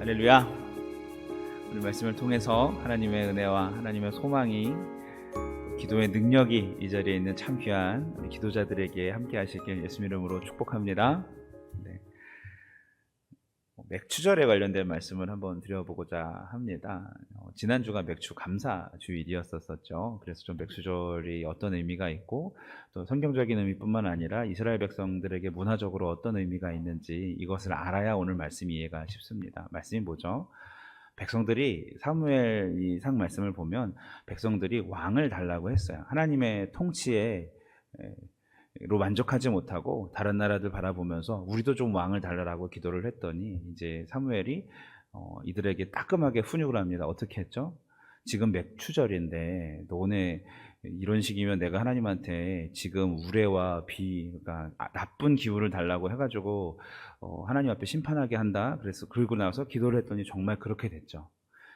할렐루야. 오늘 말씀을 통해서 하나님의 은혜와 하나님의 소망이, 기도의 능력이 이 자리에 있는 참 귀한 우리 기도자들에게 함께 하시길 예수님 이름으로 축복합니다. 네. 맥추절에 관련된 말씀을 한번 드려보고자 합니다. 지난주가 맥추 감사 주일이었었죠. 그래서 좀 맥추절이 어떤 의미가 있고, 또 성경적인 의미뿐만 아니라 이스라엘 백성들에게 문화적으로 어떤 의미가 있는지 이것을 알아야 오늘 말씀이 이해가 쉽습니다. 말씀이 뭐죠? 백성들이, 사무엘상 말씀을 보면 백성들이 왕을 달라고 했어요. 하나님의 통치에 로 만족하지 못하고 다른 나라들 바라보면서 우리도 좀 왕을 달라고 기도를 했더니, 이제 사무엘이 이들에게 따끔하게 훈육을 합니다. 어떻게 했죠? 지금 맥추절인데 너네 이런 식이면 내가 하나님한테 지금 우레와 비, 그러니까 나쁜 기후를 달라고 해가지고 하나님 앞에 심판하게 한다. 그래서 그러고 나서 기도를 했더니 정말 그렇게 됐죠.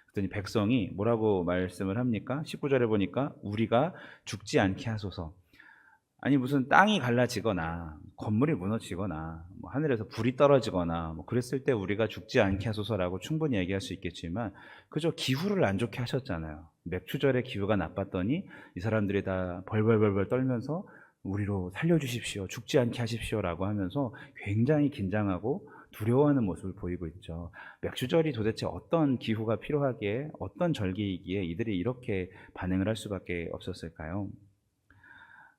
그랬더니 백성이 뭐라고 말씀을 합니까? 19절에 보니까 우리가 죽지 않게 하소서. 아니, 무슨 땅이 갈라지거나 건물이 무너지거나 뭐 하늘에서 불이 떨어지거나 뭐 그랬을 때 우리가 죽지 않게 하소서라고 충분히 얘기할 수 있겠지만, 그저 기후를 안 좋게 하셨잖아요. 맥추절에 기후가 나빴더니 이 사람들이 다 벌벌벌벌 떨면서 우리로 살려주십시오, 죽지 않게 하십시오라고 하면서 굉장히 긴장하고 두려워하는 모습을 보이고 있죠. 맥추절이 도대체 어떤 기후가 필요하기에, 어떤 절기이기에 이들이 이렇게 반응을 할 수밖에 없었을까요?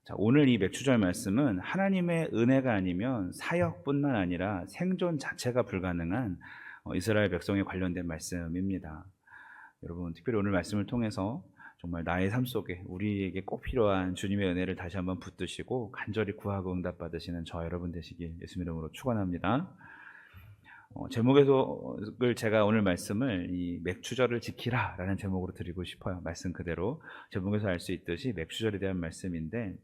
자, 오늘 이 맥추절 말씀은 하나님의 은혜가 아니면 사역뿐만 아니라 생존 자체가 불가능한 이스라엘 백성에 관련된 말씀입니다. 여러분, 특별히 오늘 말씀을 통해서 정말 나의 삶 속에 우리에게 꼭 필요한 주님의 은혜를 다시 한번 붙드시고 간절히 구하고 응답받으시는 저 여러분 되시길 예수님 이름으로 축원합니다. 제목에서 제가 오늘 말씀을 이 맥추절을 지키라 라는 제목으로 드리고 싶어요. 말씀 그대로 제목에서 알 수 있듯이 맥추절에 대한 말씀인데,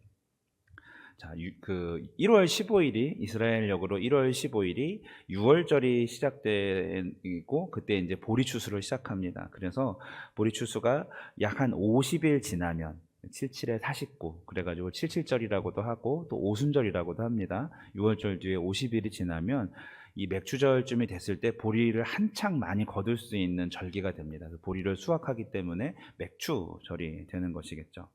자, 1월 15일이 이스라엘력으로 1월 15일이 6월절이 시작되고, 그때 이제 보리추수를 시작합니다. 그래서 보리추수가 약 한 50일 지나면 77에 49, 그래가지고 77절이라고도 하고 또 오순절이라고도 합니다. 6월절 뒤에 50일이 지나면 이 맥추절쯤이 됐을 때 보리를 한창 많이 거둘 수 있는 절기가 됩니다. 보리를 수확하기 때문에 맥추절이 되는 것이겠죠.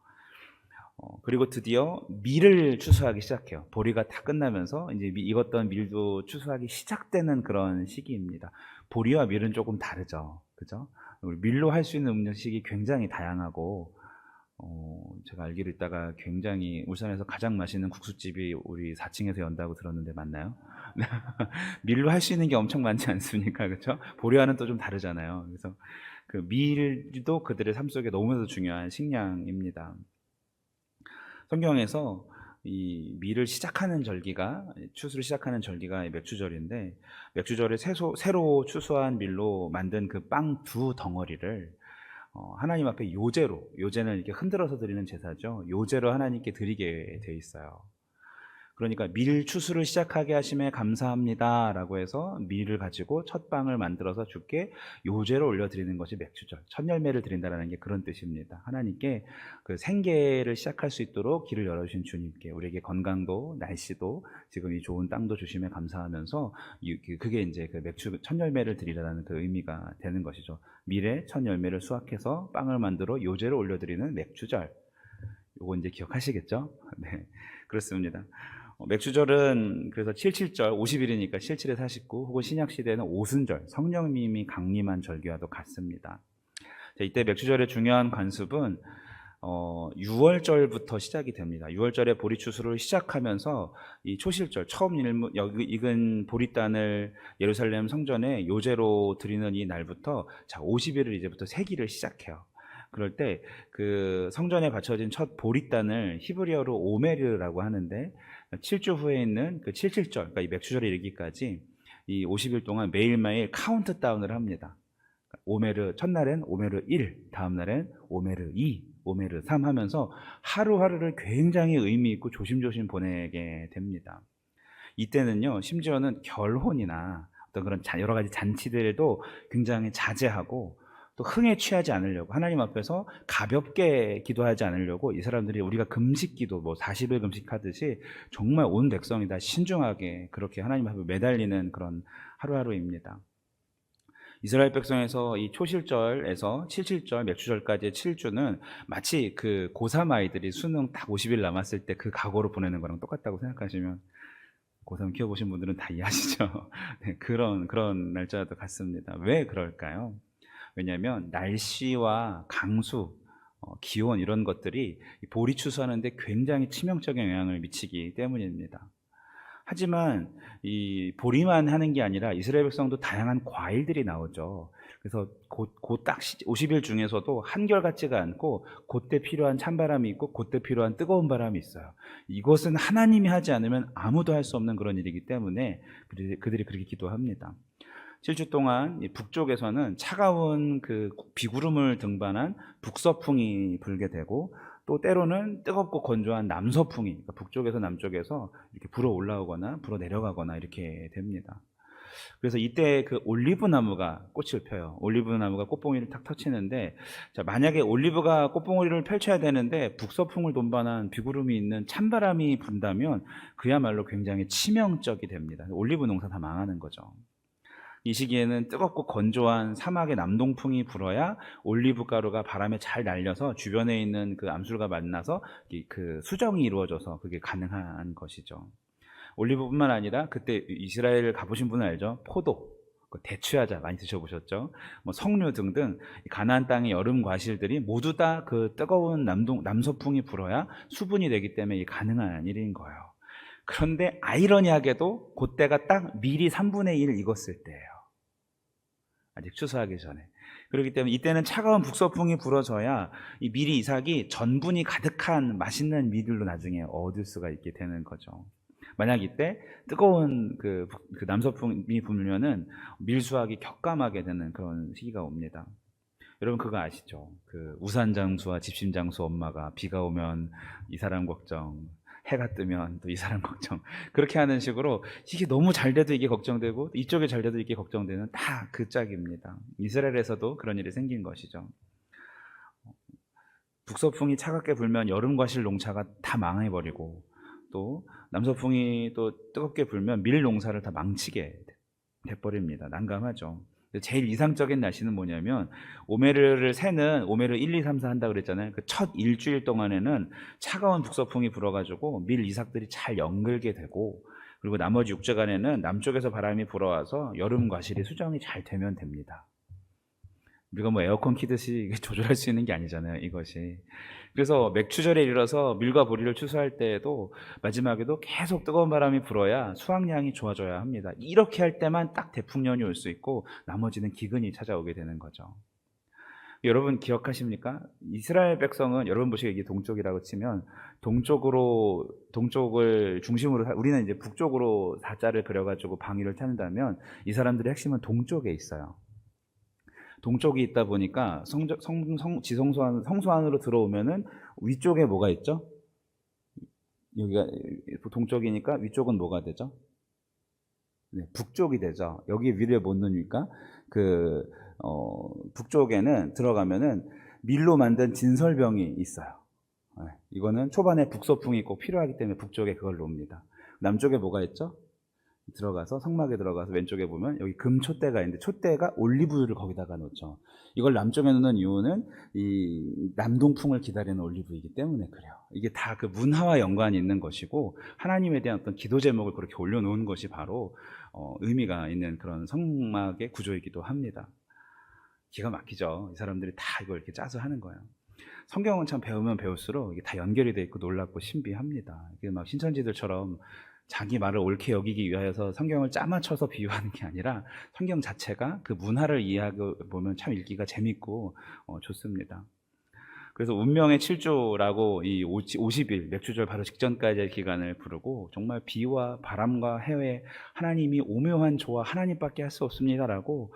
그리고 드디어 밀을 추수하기 시작해요. 보리가 다 끝나면서 이제 익었던 밀도 추수하기 시작되는 그런 시기입니다. 보리와 밀은 조금 다르죠, 그죠? 밀로 할 수 있는 음식이 굉장히 다양하고, 제가 알기로 있다가 굉장히 울산에서 가장 맛있는 국수집이 우리 4층에서 연다고 들었는데 맞나요? 밀로 할 수 있는 게 엄청 많지 않습니까, 그렇죠? 보리와는 또 좀 다르잖아요. 그래서 그 밀도 그들의 삶 속에 너무나도 중요한 식량입니다. 성경에서 이 밀을 시작하는 절기가, 추수를 시작하는 절기가 맥추절인데, 맥추절에 새로 추수한 밀로 만든 그 빵 두 덩어리를 하나님 앞에 요제는 이렇게 흔들어서 드리는 제사죠. 요제로 하나님께 드리게 돼 있어요. 그러니까 밀 추수를 시작하게 하심에 감사합니다 라고 해서 밀을 가지고 첫 빵을 만들어서 주께 요제로 올려드리는 것이 맥추절, 첫 열매를 드린다는 게 그런 뜻입니다. 하나님께 그 생계를 시작할 수 있도록 길을 열어주신 주님께 우리에게 건강도 날씨도 지금 이 좋은 땅도 주심에 감사하면서 그게 이제 그 맥추 첫 열매를 드리라는 그 의미가 되는 것이죠. 밀의 첫 열매를 수확해서 빵을 만들어 요제로 올려드리는 맥추절, 요거 이제 기억하시겠죠? 네, 그렇습니다. 맥추절은 그래서 77절, 50일이니까 77에 49, 혹은 신약시대에는 오순절, 성령님이 강림한 절기와도 같습니다. 자, 이때 맥추절의 중요한 관습은 6월절부터 시작이 됩니다. 6월절에 보리추수를 시작하면서 이 초실절, 처음 익은 보리단을 예루살렘 성전에 요제로 드리는 이 날부터, 자, 50일을 이제부터 세기를 시작해요. 그럴 때 그 성전에 바쳐진 첫 보리단을 히브리어로 오메르라고 하는데, 7주 후에 있는 그 77절, 그러니까 이 맥추절에 이르기까지 이 50일 동안 매일매일 카운트다운을 합니다. 오메르, 첫날엔 오메르 1, 다음날엔 오메르 2, 오메르 3 하면서 하루하루를 굉장히 의미 있고 조심조심 보내게 됩니다. 이때는요, 심지어는 결혼이나 어떤 그런 여러 가지 잔치들도 굉장히 자제하고, 또 흥에 취하지 않으려고, 하나님 앞에서 가볍게 기도하지 않으려고 이 사람들이, 우리가 금식 기도, 뭐 40일 금식하듯이 정말 온 백성이 다 신중하게 그렇게 하나님 앞에 매달리는 그런 하루하루입니다. 이스라엘 백성에서 이 초실절에서 칠칠절, 맥추절까지의 7주는 마치 그 고3 아이들이 수능 딱 50일 남았을 때 그 각오로 보내는 거랑 똑같다고 생각하시면, 고3 키워보신 분들은 다 이해하시죠? 네, 그런 날짜도 같습니다. 왜 그럴까요? 왜냐하면 날씨와 강수, 기온 이런 것들이 보리 추수하는데 굉장히 치명적인 영향을 미치기 때문입니다. 하지만 이 보리만 하는 게 아니라 이스라엘 백성도 다양한 과일들이 나오죠. 그래서 딱 50일 중에서도 한결같지가 않고 그때 필요한 찬바람이 있고 그때 필요한 뜨거운 바람이 있어요. 이것은 하나님이 하지 않으면 아무도 할 수 없는 그런 일이기 때문에 그들이 그렇게 기도합니다. 7주 동안 북쪽에서는 차가운 그 비구름을 등반한 북서풍이 불게 되고, 또 때로는 뜨겁고 건조한 남서풍이, 그러니까 북쪽에서 남쪽에서 이렇게 불어 올라오거나 불어 내려가거나 이렇게 됩니다. 그래서 이때 그 올리브 나무가 꽃을 펴요. 올리브 나무가 꽃봉오리를 탁 터치는데, 자, 만약에 올리브가 꽃봉오리를 펼쳐야 되는데 북서풍을 동반한 비구름이 있는 찬바람이 분다면 그야말로 굉장히 치명적이 됩니다. 올리브 농사 다 망하는 거죠. 이 시기에는 뜨겁고 건조한 사막의 남동풍이 불어야 올리브 가루가 바람에 잘 날려서 주변에 있는 그 암술과 만나서 그 수정이 이루어져서 그게 가능한 것이죠. 올리브뿐만 아니라 그때 이스라엘 가보신 분은 알죠? 포도, 대추야자 많이 드셔보셨죠? 뭐 석류 등등 가나안 땅의 여름 과실들이 모두 다 그 뜨거운 남서풍이 불어야 수분이 되기 때문에 가능한 일인 거예요. 그런데 아이러니하게도 그때가 딱 밀이 3분의 1 익었을 때예요. 아직 추수하기 전에. 그렇기 때문에 이때는 차가운 북서풍이 불어져야 이 밀이 이삭이 전분이 가득한 맛있는 밀들로 나중에 얻을 수가 있게 되는 거죠. 만약 이때 뜨거운 그 남서풍이 불면은 밀수확이 격감하게 되는 그런 시기가 옵니다. 여러분 그거 아시죠? 그 우산장수와 집신장수 엄마가 비가 오면 이 사람 걱정, 해가 뜨면 또 이 사람 걱정, 그렇게 하는 식으로 이게 너무 잘 돼도 이게 걱정되고 이쪽에 잘 돼도 이게 걱정되는 다 그 짝입니다. 이스라엘에서도 그런 일이 생긴 것이죠. 북서풍이 차갑게 불면 여름 과실 농사가 다 망해버리고, 또 남서풍이 또 뜨겁게 불면 밀 농사를 다 망치게 돼버립니다. 난감하죠. 제일 이상적인 날씨는 뭐냐면, 오메르를 세는 오메르 1, 2, 3, 4 한다고 그랬잖아요. 그 첫 일주일 동안에는 차가운 북서풍이 불어가지고 밀 이삭들이 잘 연글게 되고, 그리고 나머지 6주간에는 남쪽에서 바람이 불어와서 여름 과실이 수정이 잘 되면 됩니다. 우리가 뭐 에어컨 키듯이 조절할 수 있는 게 아니잖아요, 이것이. 그래서 맥추절에 이르러서 밀과 보리를 추수할 때에도 마지막에도 계속 뜨거운 바람이 불어야 수확량이 좋아져야 합니다. 이렇게 할 때만 딱 대풍년이 올 수 있고 나머지는 기근이 찾아오게 되는 거죠. 여러분 기억하십니까? 이스라엘 백성은, 여러분 보시기에 이게 동쪽이라고 치면 동쪽을 중심으로, 우리는 이제 북쪽으로 사자를 그려가지고 방위를 찾는다면 이 사람들의 핵심은 동쪽에 있어요. 동쪽이 있다 보니까 성소 안으로 들어오면은 위쪽에 뭐가 있죠? 여기가 동쪽이니까 위쪽은 뭐가 되죠? 네, 북쪽이 되죠. 여기 위를 못 넣으니까 북쪽에는 들어가면은 밀로 만든 진설병이 있어요. 네, 이거는 초반에 북서풍이 꼭 필요하기 때문에 북쪽에 그걸 놓습니다. 남쪽에 뭐가 있죠? 들어가서 성막에 들어가서 왼쪽에 보면 여기 금 촛대가 있는데, 촛대가 올리브유를 거기다가 놓죠. 이걸 남쪽에 놓는 이유는 이 남동풍을 기다리는 올리브이기 때문에 그래요. 이게 다 그 문화와 연관이 있는 것이고, 하나님에 대한 어떤 기도 제목을 그렇게 올려놓은 것이 바로 의미가 있는 그런 성막의 구조이기도 합니다. 기가 막히죠. 이 사람들이 다 이걸 이렇게 짜서 하는 거예요. 성경은 참 배우면 배울수록 이게 다 연결이 돼 있고 놀랍고 신비합니다. 이게 막 신천지들처럼 자기 말을 옳게 여기기 위하여서 성경을 짜맞춰서 비유하는 게 아니라 성경 자체가 그 문화를 이해하고 보면 참 읽기가 재밌고 좋습니다. 그래서 운명의 7주라고 이 50일 맥추절 바로 직전까지의 기간을 부르고, 정말 비와 바람과 해외 하나님이 오묘한 조화 하나님밖에 할 수 없습니다라고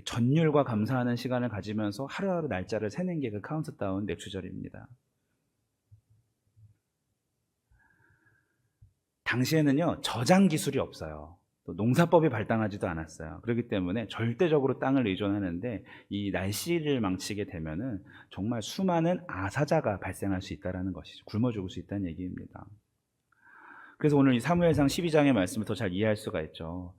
전율과 감사하는 시간을 가지면서 하루하루 날짜를 세는 게 그 카운트다운 맥추절입니다. 당시에는요, 저장 기술이 없어요. 또 농사법이 발달하지도 않았어요. 그렇기 때문에 절대적으로 땅을 의존하는데, 이 날씨를 망치게 되면은 정말 수많은 아사자가 발생할 수 있다는 것이죠. 굶어 죽을 수 있다는 얘기입니다. 그래서 오늘 이 사무엘상 12장의 말씀을 더 잘 이해할 수가 있죠.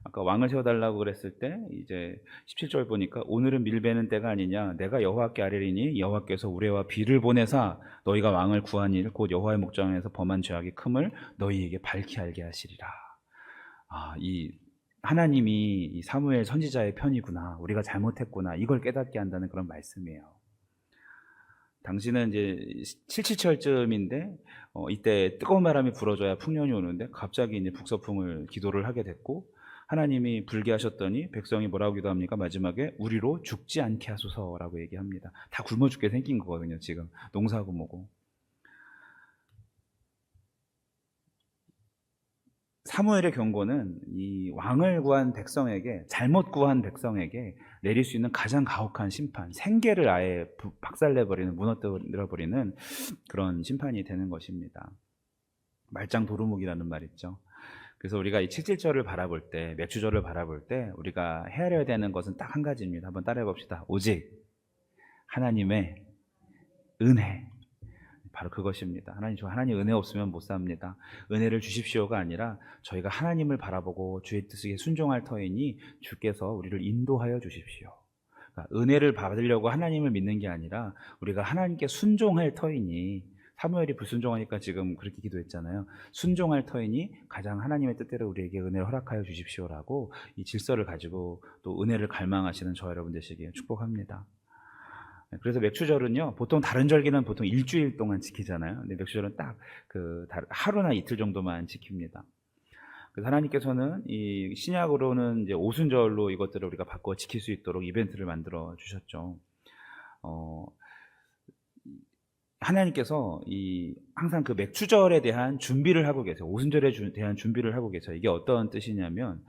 아까 왕을 세워달라고 그랬을 때 이제 17절 보니까 오늘은 밀베는 때가 아니냐 내가 여호와께 아뢰리니 여호와께서 우레와 비를 보내사 너희가 왕을 구한 일 곧 여호와의 목장에서 범한 죄악의 큼을 너희에게 밝히 알게 하시리라. 이 하나님이 이 사무엘 선지자의 편이구나, 우리가 잘못했구나, 이걸 깨닫게 한다는 그런 말씀이에요. 당시는 이제 7.7철쯤인데 이때 뜨거운 바람이 불어줘야 풍년이 오는데 갑자기 이제 북서풍을 기도를 하게 됐고 하나님이 불게 하셨더니 백성이 뭐라고 기도합니까? 마지막에 우리로 죽지 않게 하소서라고 얘기합니다. 다 굶어 죽게 생긴 거거든요. 지금 농사고 뭐고. 사무엘의 경고는 이 왕을 구한 백성에게, 잘못 구한 백성에게 내릴 수 있는 가장 가혹한 심판, 생계를 아예 박살내버리는, 무너뜨려버리는 그런 심판이 되는 것입니다. 말짱 도루묵이라는 말 있죠. 그래서 우리가 이 칠칠절을 바라볼 때, 맥주절을 바라볼 때 우리가 헤아려야 되는 것은 딱 한 가지입니다. 한번 따라해 봅시다. 오직 하나님의 은혜. 바로 그것입니다. 하나님 은혜 없으면 못 삽니다. 은혜를 주십시오가 아니라 저희가 하나님을 바라보고 주의 뜻에 순종할 터이니 주께서 우리를 인도하여 주십시오. 그러니까 은혜를 받으려고 하나님을 믿는 게 아니라 우리가 하나님께 순종할 터이니, 사무엘이 불순종하니까 지금 그렇게 기도했잖아요. 순종할 터이니 가장 하나님의 뜻대로 우리에게 은혜를 허락하여 주십시오라고 이 질서를 가지고 또 은혜를 갈망하시는 저 여러분 되시길 축복합니다. 그래서 맥추절은요, 보통 다른 절기는 보통 일주일 동안 지키잖아요. 근데 맥추절은 딱 하루나 이틀 정도만 지킵니다. 그래서 하나님께서는 이 신약으로는 이제 오순절로 이것들을 우리가 바꿔 지킬 수 있도록 이벤트를 만들어 주셨죠. 하나님께서 항상 그 맥추절에 대한 준비를 하고 계세요. 오순절에 대한 준비를 하고 계세요. 이게 어떤 뜻이냐면,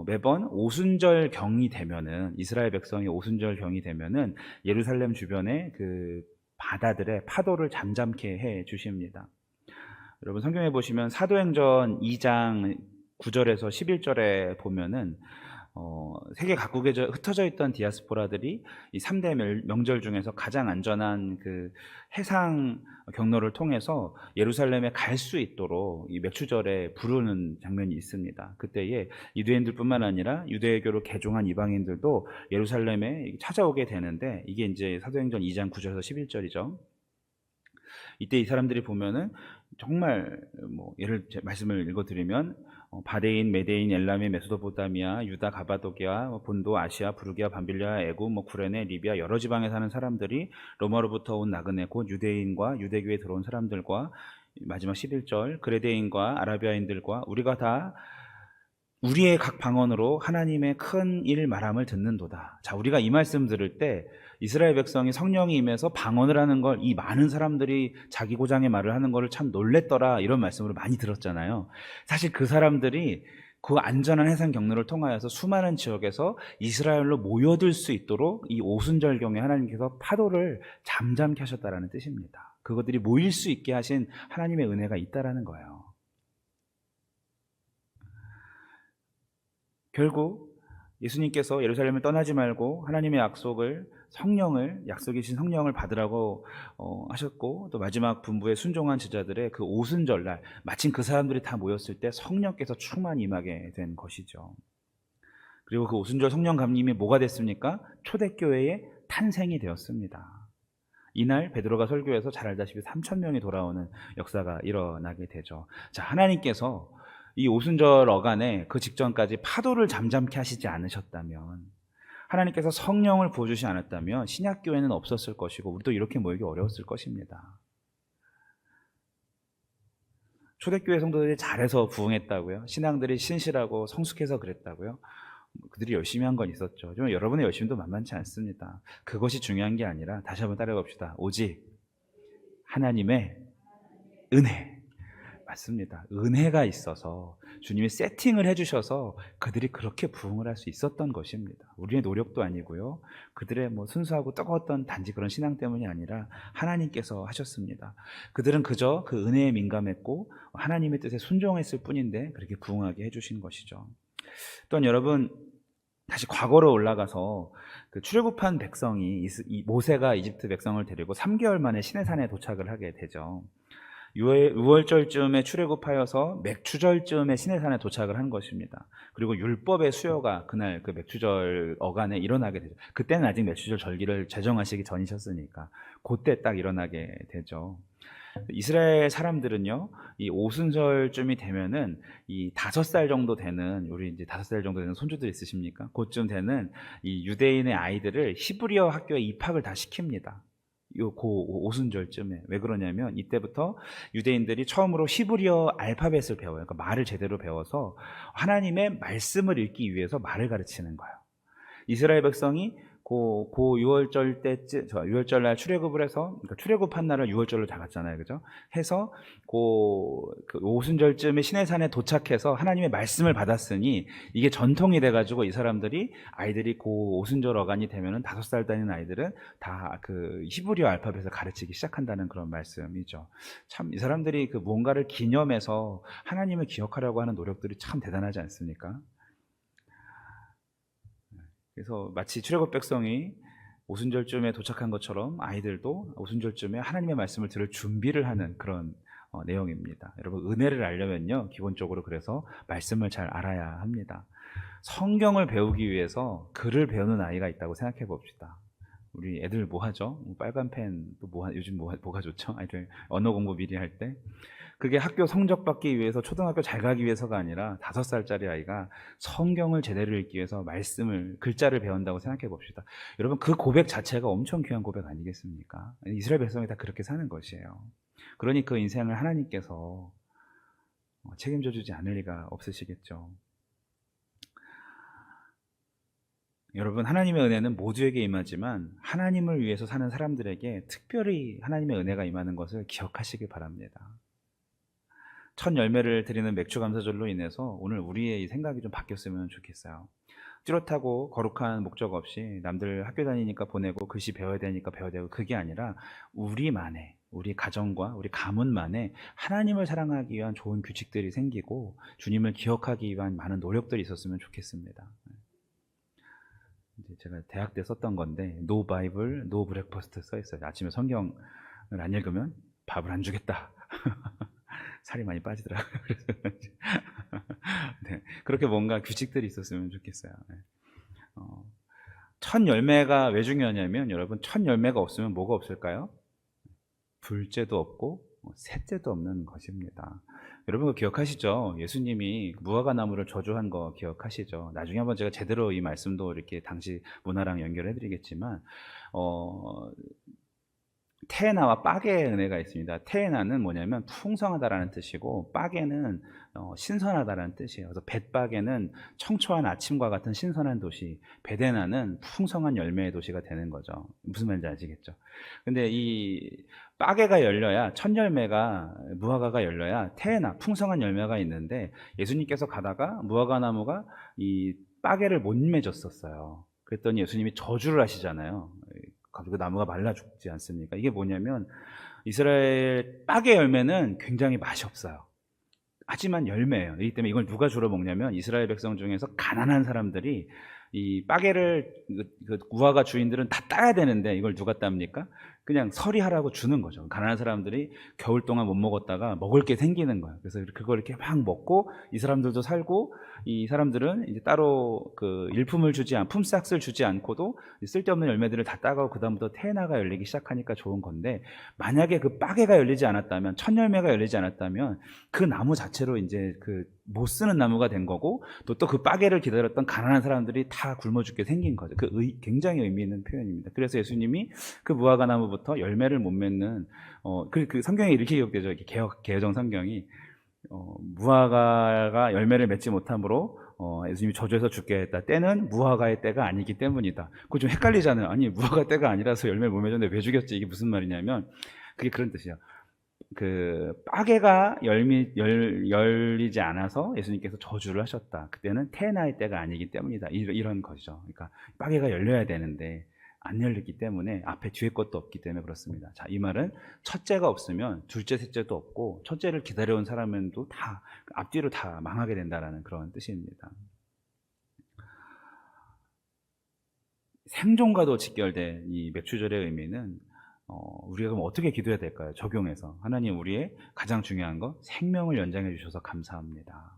매번 오순절 경이 되면은, 이스라엘 백성이 오순절 경이 되면은 예루살렘 주변의 그 바다들의 파도를 잠잠케 해 주십니다. 여러분 성경에 보시면 사도행전 2장 9절에서 11절에 보면은 세계 각국에 흩어져 있던 디아스포라들이 이 3대 명절 중에서 가장 안전한 그 해상 경로를 통해서 예루살렘에 갈 수 있도록 이 맥추절에 부르는 장면이 있습니다. 그때에 유대인들뿐만 아니라 유대교로 개종한 이방인들도 예루살렘에 찾아오게 되는데, 이게 이제 사도행전 2장 9절에서 11절이죠. 이때 이 사람들이 보면은 정말 말씀을 읽어드리면 바데인, 메데인, 엘람의 메소도포타미아, 유다, 가바도기아, 본도, 아시아, 부르기아, 밤빌리아, 애굽, 구레네, 리비아 여러 지방에 사는 사람들이 로마로부터 온 나그네 곧 유대인과 유대교에 들어온 사람들과, 마지막 11절, 그레데인과 아라비아인들과 우리가 다 우리의 각 방언으로 하나님의 큰 일 말함을 듣는도다. 자, 우리가 이 말씀 들을 때 이스라엘 백성이 성령이 임해서 방언을 하는 걸, 이 많은 사람들이 자기 고장의 말을 하는 거를 참 놀랬더라, 이런 말씀으로 많이 들었잖아요. 사실 그 사람들이 그 안전한 해상 경로를 통하여서 수많은 지역에서 이스라엘로 모여들 수 있도록 이 오순절경에 하나님께서 파도를 잠잠케 하셨다라는 뜻입니다. 그것들이 모일 수 있게 하신 하나님의 은혜가 있다라는 거예요. 결국 예수님께서 예루살렘을 떠나지 말고 하나님의 약속이신 성령을 받으라고 하셨고, 또 마지막 분부에 순종한 제자들의 그 오순절날 마침 그 사람들이 다 모였을 때 성령께서 충만히 임하게 된 것이죠. 그리고 그 오순절 성령 감림이 뭐가 됐습니까? 초대교회의 탄생이 되었습니다. 이날 베드로가 설교해서 잘 알다시피 3,000명이 돌아오는 역사가 일어나게 되죠. 자, 하나님께서 이 오순절 어간에 그 직전까지 파도를 잠잠케 하시지 않으셨다면, 하나님께서 성령을 부어주시 않았다면 신약교회는 없었을 것이고 우리도 이렇게 모이기 어려웠을 것입니다. 초대교회 성도들이 잘해서 부흥했다고요? 신앙들이 신실하고 성숙해서 그랬다고요? 그들이 열심히 한 건 있었죠. 좀 여러분의 열심도 만만치 않습니다. 그것이 중요한 게 아니라, 다시 한번 따라해 봅시다. 오직 하나님의 은혜. 맞습니다. 은혜가 있어서 주님이 세팅을 해주셔서 그들이 그렇게 부흥을 할 수 있었던 것입니다. 우리의 노력도 아니고요, 그들의 순수하고 뜨거웠던 단지 그런 신앙 때문이 아니라 하나님께서 하셨습니다. 그들은 그저 그 은혜에 민감했고 하나님의 뜻에 순종했을 뿐인데 그렇게 부흥하게 해주신 것이죠. 또한 여러분, 다시 과거로 올라가서 그 출애굽한 백성이, 모세가 이집트 백성을 데리고 3개월 만에 시내산에 도착을 하게 되죠. 유월절쯤에 출애굽하여서 맥추절쯤에 시내산에 도착을 한 것입니다. 그리고 율법의 수요가 그날 그 맥추절 어간에 일어나게 되죠. 그때는 아직 맥추절 절기를 제정하시기 전이셨으니까 그때 딱 일어나게 되죠. 이스라엘 사람들은요, 이 오순절쯤이 되면은 이 5살 정도 되는, 우리 이제 5살 정도 되는 손주들 있으십니까? 그쯤 되는 이 유대인의 아이들을 히브리어 학교에 입학을 다 시킵니다. 오순절쯤에. 왜 그러냐면 이때부터 유대인들이 처음으로 히브리어 알파벳을 배워요. 그러니까 말을 제대로 배워서 하나님의 말씀을 읽기 위해서 말을 가르치는 거예요. 이스라엘 백성이 고 6월절 때쯤, 6월절 날 출애굽을 해서, 그러니까 출애굽한 날을 6월절로 잡았잖아요. 그죠? 해서, 그 오순절쯤에 시내산에 도착해서 하나님의 말씀을 받았으니, 이게 전통이 돼가지고 이 사람들이, 아이들이 고 오순절 어간이 되면은 5살 다니는 아이들은 다 그 히브리어 알파벳을 가르치기 시작한다는 그런 말씀이죠. 참, 이 사람들이 그 무언가를 기념해서 하나님을 기억하려고 하는 노력들이 참 대단하지 않습니까? 그래서 마치 출애굽 백성이 오순절쯤에 도착한 것처럼 아이들도 오순절쯤에 하나님의 말씀을 들을 준비를 하는 그런 내용입니다. 여러분, 은혜를 알려면요, 기본적으로 그래서 말씀을 잘 알아야 합니다. 성경을 배우기 위해서 글을 배우는 아이가 있다고 생각해 봅시다. 우리 애들 뭐 하죠? 빨간 펜, 또 요즘 뭐가 좋죠? 아이들 언어 공부 미리 할 때. 그게 학교 성적 받기 위해서, 초등학교 잘 가기 위해서가 아니라 5살짜리 아이가 성경을 제대로 읽기 위해서 글자를 배운다고 생각해 봅시다. 여러분, 그 고백 자체가 엄청 귀한 고백 아니겠습니까? 이스라엘 백성이 다 그렇게 사는 것이에요. 그러니 그 인생을 하나님께서 책임져 주지 않을 리가 없으시겠죠. 여러분, 하나님의 은혜는 모두에게 임하지만 하나님을 위해서 사는 사람들에게 특별히 하나님의 은혜가 임하는 것을 기억하시기 바랍니다. 첫 열매를 드리는 맥주 감사절로 인해서 오늘 우리의 이 생각이 좀 바뀌었으면 좋겠어요. 뚜렷하고 거룩한 목적 없이 남들 학교 다니니까 보내고 글씨 배워야 되니까 배워야 되고, 그게 아니라 우리만의, 우리 가정과 우리 가문만의 하나님을 사랑하기 위한 좋은 규칙들이 생기고 주님을 기억하기 위한 많은 노력들이 있었으면 좋겠습니다. 제가 대학 때 썼던 건데 No Bible, No Breakfast 써 있어요. 아침에 성경을 안 읽으면 밥을 안 주겠다. 살이 많이 빠지더라고요. 그래서 네, 그렇게 뭔가 규칙들이 있었으면 좋겠어요. 네. 첫 열매가 왜 중요하냐면, 여러분, 첫 열매가 없으면 뭐가 없을까요? 둘째도 없고 셋째도 없는 것입니다. 여러분, 그거 기억하시죠? 예수님이 무화과 나무를 저주한 거 기억하시죠? 나중에 한번 제가 제대로 이 말씀도 이렇게 당시 문화랑 연결해 드리겠지만, 테에나와 빡의 은혜가 있습니다. 테에나는 뭐냐면 풍성하다라는 뜻이고, 빡에는 신선하다라는 뜻이에요. 그래서 벳빡에는 청초한 아침과 같은 신선한 도시, 베데나는 풍성한 열매의 도시가 되는 거죠. 무슨 말인지 아시겠죠? 근데 이 빡에가 열려야, 첫 열매가, 무화과가 열려야 테에나, 풍성한 열매가 있는데, 예수님께서 가다가 무화과 나무가 이 빡에를 못 맺었었어요. 그랬더니 예수님이 저주를 하시잖아요. 그 나무가 말라 죽지 않습니까? 이게 뭐냐면, 이스라엘 빡의 열매는 굉장히 맛이 없어요. 하지만 열매예요. 이 때문에 이걸 누가 주로 먹냐면, 이스라엘 백성 중에서 가난한 사람들이 이 빡에를, 그 무화과 주인들은 다 따야 되는데 이걸 누가 땁니까? 그냥 서리하라고 주는 거죠. 가난한 사람들이 겨울 동안 못 먹었다가 먹을 게 생기는 거예요. 그래서 그걸 이렇게 막 먹고 이 사람들도 살고, 이 사람들은 이제 따로 그 품삯을 주지 않고도 쓸데없는 열매들을 다 따가고 그다음부터 테에나가 열리기 시작하니까 좋은 건데, 만약에 그 빡에가 열리지 않았다면, 첫 열매가 열리지 않았다면 그 나무 자체로 이제 그 못 쓰는 나무가 된 거고, 또 그 빡에를 기다렸던 가난한 사람들이 다 굶어 죽게 생긴 거죠. 굉장히 의미 있는 표현입니다. 그래서 예수님이 그 무화과 나무부터 열매를 못 맺는, 그 성경에 이렇게 기록되죠. 개정 성경이, 무화과가 열매를 맺지 못함으로 예수님이 저주해서 죽게 했다. 때는 무화과의 때가 아니기 때문이다. 그거 좀 헷갈리잖아요. 아니, 무화과 때가 아니라서 열매를 못 맺었는데 왜 죽였지? 이게 무슨 말이냐면, 그게 그런 뜻이에요. 그 빡에가 열리지 않아서 예수님께서 저주를 하셨다. 그때는 테에나의 때가 아니기 때문이다. 이런 것이죠. 그러니까 빡에가 열려야 되는데 안 열리기 때문에, 앞에 뒤에 것도 없기 때문에 그렇습니다. 자, 이 말은 첫째가 없으면 둘째, 셋째도 없고, 첫째를 기다려온 사람은 또 다 앞뒤로 다 망하게 된다라는 그런 뜻입니다. 생존과도 직결된 이 맥추절의 의미는, 우리가 그럼 어떻게 기도해야 될까요? 적용해서. 하나님, 우리의 가장 중요한 거 생명을 연장해 주셔서 감사합니다.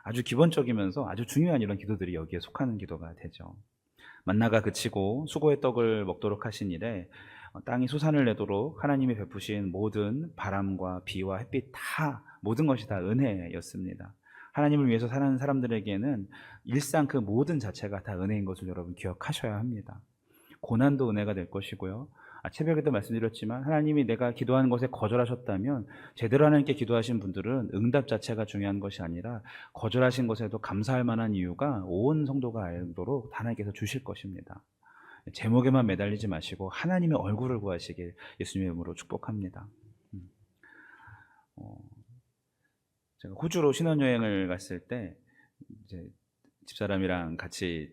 아주 기본적이면서 아주 중요한 이런 기도들이 여기에 속하는 기도가 되죠. 만나가 그치고 수고의 떡을 먹도록 하신 이래 땅이 수산을 내도록 하나님이 베푸신 모든 바람과 비와 햇빛 다 모든 것이 다 은혜였습니다. 하나님을 위해서 사는 사람들에게는 일상 그 모든 자체가 다 은혜인 것을 여러분 기억하셔야 합니다. 고난도 은혜가 될 것이고요. 새벽에도 말씀드렸지만 하나님이 내가 기도하는 것에 거절하셨다면 제대로 하나님께 기도하신 분들은 응답 자체가 중요한 것이 아니라 거절하신 것에도 감사할 만한 이유가 온 성도가 알도록 하나님께서 주실 것입니다. 제목에만 매달리지 마시고 하나님의 얼굴을 구하시길 예수님의 이름으로 축복합니다. 제가 호주로 신혼여행을 갔을 때 이제 집사람이랑 같이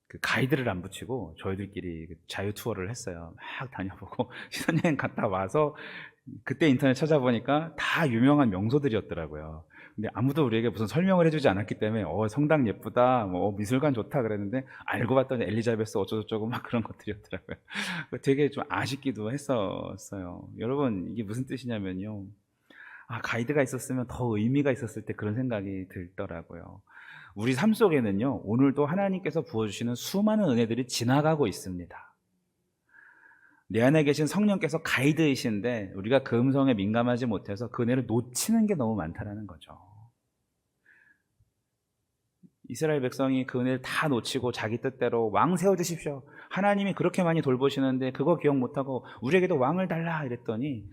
그 가이드를 안 붙이고 저희들끼리 자유 투어를 했어요. 막 다녀보고 신혼여행 갔다 와서 그때 인터넷 찾아보니까 다 유명한 명소들이었더라고요. 근데 아무도 우리에게 무슨 설명을 해주지 않았기 때문에 성당 예쁘다, 미술관 좋다 그랬는데 알고 봤더니 엘리자베스 어쩌고저쩌고 막 그런 것들이었더라고요. 되게 좀 아쉽기도 했었어요. 여러분, 이게 무슨 뜻이냐면요, 가이드가 있었으면 더 의미가 있었을 때 그런 생각이 들더라고요. 우리 삶 속에는요, 오늘도 하나님께서 부어주시는 수많은 은혜들이 지나가고 있습니다. 내 안에 계신 성령께서 가이드이신데 우리가 그 음성에 민감하지 못해서 그 은혜를 놓치는 게 너무 많다는 거죠. 이스라엘 백성이 그 은혜를 다 놓치고 자기 뜻대로 왕 세워주십시오, 하나님이 그렇게 많이 돌보시는데 그거 기억 못하고 우리에게도 왕을 달라 이랬더니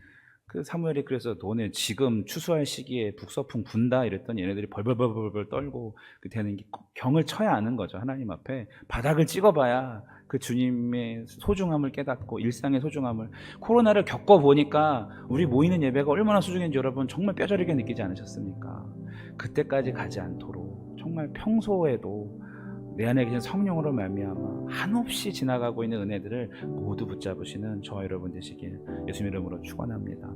그 사무엘이 그래서 너네 지금 추수할 시기에 북서풍 분다 이랬더니 얘네들이 벌벌벌벌 떨고 되는 게 경을 쳐야 아는 거죠. 하나님 앞에 바닥을 찍어봐야 그 주님의 소중함을 깨닫고 일상의 소중함을. 코로나를 겪어보니까 우리 모이는 예배가 얼마나 소중한지 여러분 정말 뼈저리게 느끼지 않으셨습니까? 그때까지 가지 않도록 정말 평소에도 내 안에 계신 성령으로 말미암아 한없이 지나가고 있는 은혜들을 모두 붙잡으시는 저와 여러분 되시길 예수님 이름으로 축원합니다.